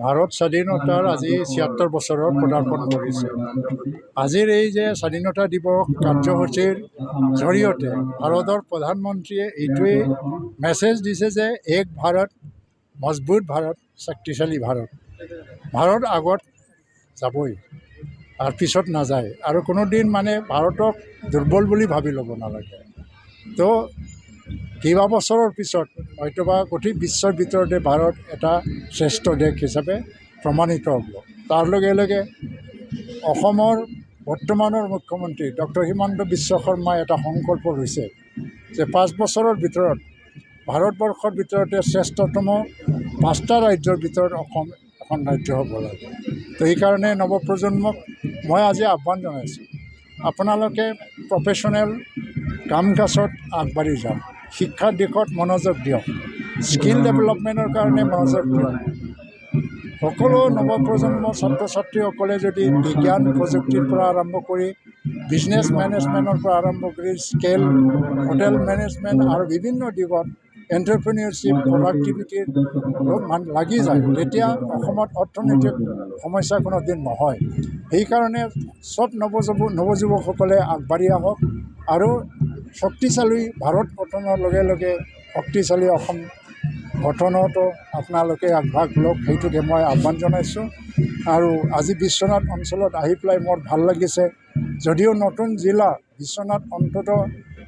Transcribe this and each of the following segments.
ভাৰত স্বাধীনতাৰ আজি ৭৬ বছৰত পদাৰ্পণ কৰিছে। আজিৰ এই যে স্বাধীনতা দিৱস কাৰ্যসূচীৰ জৰিয়তে ভাৰতৰ প্ৰধানমন্ত্ৰীয়ে এইটোৱেই মেছেজ দিছে যে এক ভাৰত, মজবুত ভাৰত, শক্তিশালী ভাৰত। ভাৰত আগত যাবই আৰু পিছত নাযায়, আৰু কোনোদিন মানে ভাৰতক দুৰ্বল বুলি ভাবি ল'ব নালাগে। তো কেইবা বছৰৰ পিছত হয়তোবা গোটেই বিশ্বৰ ভিতৰতে ভাৰত এটা শ্ৰেষ্ঠ দেশ হিচাপে প্ৰমাণিত হ'ব। তাৰ লগে লগে অসমৰ বৰ্তমানৰ মুখ্যমন্ত্ৰী ডক্টৰ হিমন্ত বিশ্ব শৰ্মাই এটা সংকল্প লৈছে যে 5 বছৰৰ ভিতৰত ভাৰতবৰ্ষৰ ভিতৰতে শ্ৰেষ্ঠতম 5টা ৰাজ্যৰ ভিতৰত অসম এখন ৰাজ্য হ'ব লাগে। তো সেইকাৰণে নৱপ্ৰজন্মক মই আজি আহ্বান জনাইছোঁ, আপোনালোকে প্ৰফেশ্যনেল কাম কাজত আগবাঢ়ি যাওক, শিক্ষাৰ দিশত মনোযোগ দিয়ক, স্কিল ডেভেলপমেণ্টৰ কাৰণে মনোযোগ দিয়ক। সকলো নৱপ্ৰজন্ম ছাত্ৰ ছাত্ৰীসকলে যদি বিজ্ঞান প্ৰযুক্তিৰ পৰা আৰম্ভ কৰি বিজনেছ মেনেজমেণ্টৰ পৰা আৰম্ভ কৰি স্কেল হোটেল মেনেজমেণ্ট আৰু বিভিন্ন দিশত এণ্টাৰপ্ৰিনিয়ৰশ্বিপ প্ৰডাক্টিভিটিৰ লাগি যায়, তেতিয়া অসমত অৰ্থনৈতিক সমস্যা কোনোদিন নহয়। সেইকাৰণে চব নৱযুৱকসকলে আগবাঢ়ি আহক আৰু শক্তিশালী ভাৰত গঠনৰ লগে লগে শক্তিশালী অসম গঠনতো আপোনালোকে আগভাগ লওক, সেইটোকে মই আহ্বান জনাইছোঁ। আৰু আজি বিশ্বনাথ অঞ্চলত আহি পেলাই মোৰ ভাল লাগিছে। যদিও নতুন জিলা বিশ্বনাথ অন্ততঃ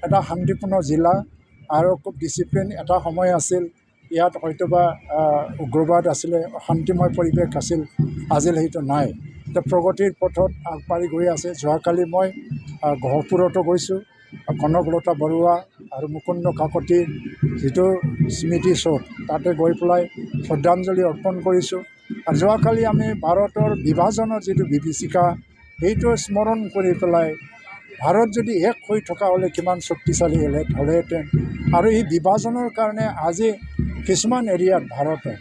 এটা শান্তিপূৰ্ণ জিলা আৰু খুব ডিচিপ্লিন এটা সময় আছিল। ইয়াত হয়তোবা উগ্ৰবাদ আছিলে, শান্তিময় পৰিৱেশ আছিল, আজি সেইটো নাই। এতিয়া প্ৰগতিৰ পথত আগবাঢ়ি গৈ আছে। যোৱাকালি মই গহপুৰতো গৈছোঁ, কনকলতা বৰুৱা আৰু মুকুন্দ কাকতিৰ যিটো স্মৃতি চৌধ, তাতে গৈ পেলাই শ্ৰদ্ধাঞ্জলি অৰ্পণ কৰিছোঁ। আৰু যোৱাকালি আমি ভাৰতৰ বিভাজনৰ যিটো বিভীষিকা, সেইটো স্মৰণ কৰি পেলাই ভাৰত যদি এক হৈ থকা হ'লে কিমান শক্তিশালী হ'লেহেঁতেন। আৰু এই বিভাজনৰ কাৰণে আজি কিছুমান এৰিয়াত ভাৰতে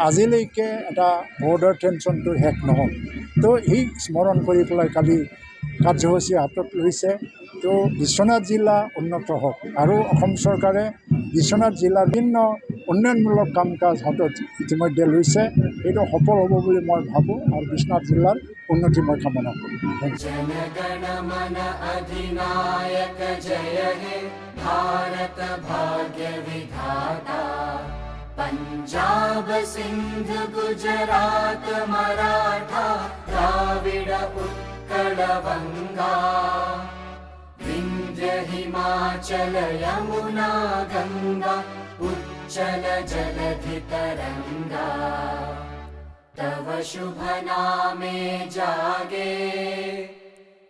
আজিলৈকে এটা বৰ্ডাৰ টেনশ্যনটো শেষ নহ'ল। তো এই স্মৰণ কৰি পেলাই কালি কাৰ্যসূচী হাতত লৈছে। তো বিশ্বনাথ জিলা উন্নত হওক, আৰু অসম চৰকাৰে বিশ্বনাথ জিলাৰ বিভিন্ন উন্নয়নমূলক কাম কাজ হাতত ইতিমধ্যে লৈছে। এইটো সফল হ'ব বুলি মই ভাবোঁ, আৰু বিশ্বনাথ জিলাৰ উন্নতি মই কামনা কৰোঁ। जनगण मन अधिनायक जय हे भारत भाग्य विधाता। पंजाब सिंध गुजरात मराठा द्राविड उत्कल बंगा। विंध्य हिमाचल यमुना गंगा उच्चल जलधि तरंगा। तव शुभ नामे जागे,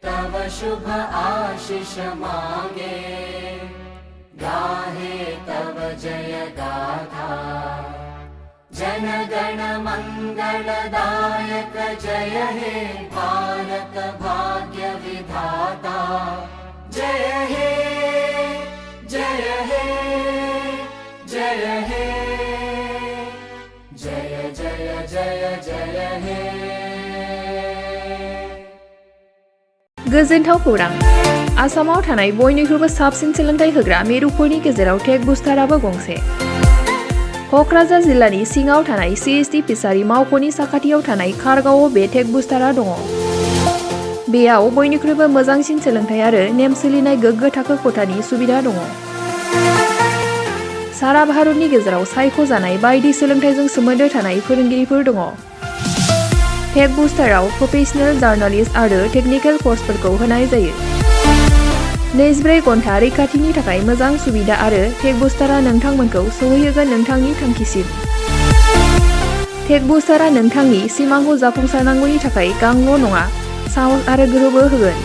तव शुभ आशीष मांगे। गाहे तव जय गाथा, जनगण मंगलदायक जय हे भारत भाग्य विधाता। जय हे जय हे जय हे जय जय जय जय हे। गोजोनथाव खौरां, आसामाव थानाय बयनिख्रुइबो साबसिन सोलोंथाइ होग्रा मिरुफोरनि गेजेराव टेक बुस्टाराबो गंसे। क'क्राझार जिल्लानि सिङाव थानाय CST फिसारि मावख'नि साखाथियाव थानाय खारगावआव बे टेक बुस्टारा दङ। बेयाव बयनिख्रुइबो मोजांसिन सोलोंथाइ आरो नेम सोलिनाय गोग्गो थाखो खथानि सुबिदा दङ। सारा भारतनि गेजेराव सायख'जानाय बायदि सोलोंथाइजों सोमोन्दो थानाय फोरोंगिरिफोर दङ। टेक बुस्टाराव प्रफेशनेल जार्नालिस्ट आरो टेकनिकेल कर्सफोरखौ होनाय जायो। 24 घन्टा रैखाथिनि थाखाय मोजां सुबिदा आरो टेक बुस्टारा नोंथांमोनखौ सौहैहोगोन नोंथांनि थांखिसिम। टेक बुस्टारा नोंथांनि सिमांखौ जाफुंसारनांगौनि थाखाय गांल' नङा, साहस आरो गोहोबो होगोन।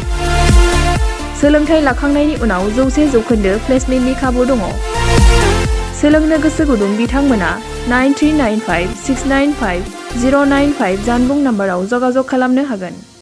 सोलोंथाइ लाखांनायनि उनाव 100% प्लेसमेन्टनि खाबु दङ। सोलोंनो गोसो गुदुं बिथांमोना 9395695095 जानबुं नाम्बाराव जगाजग खालामनो हागोन।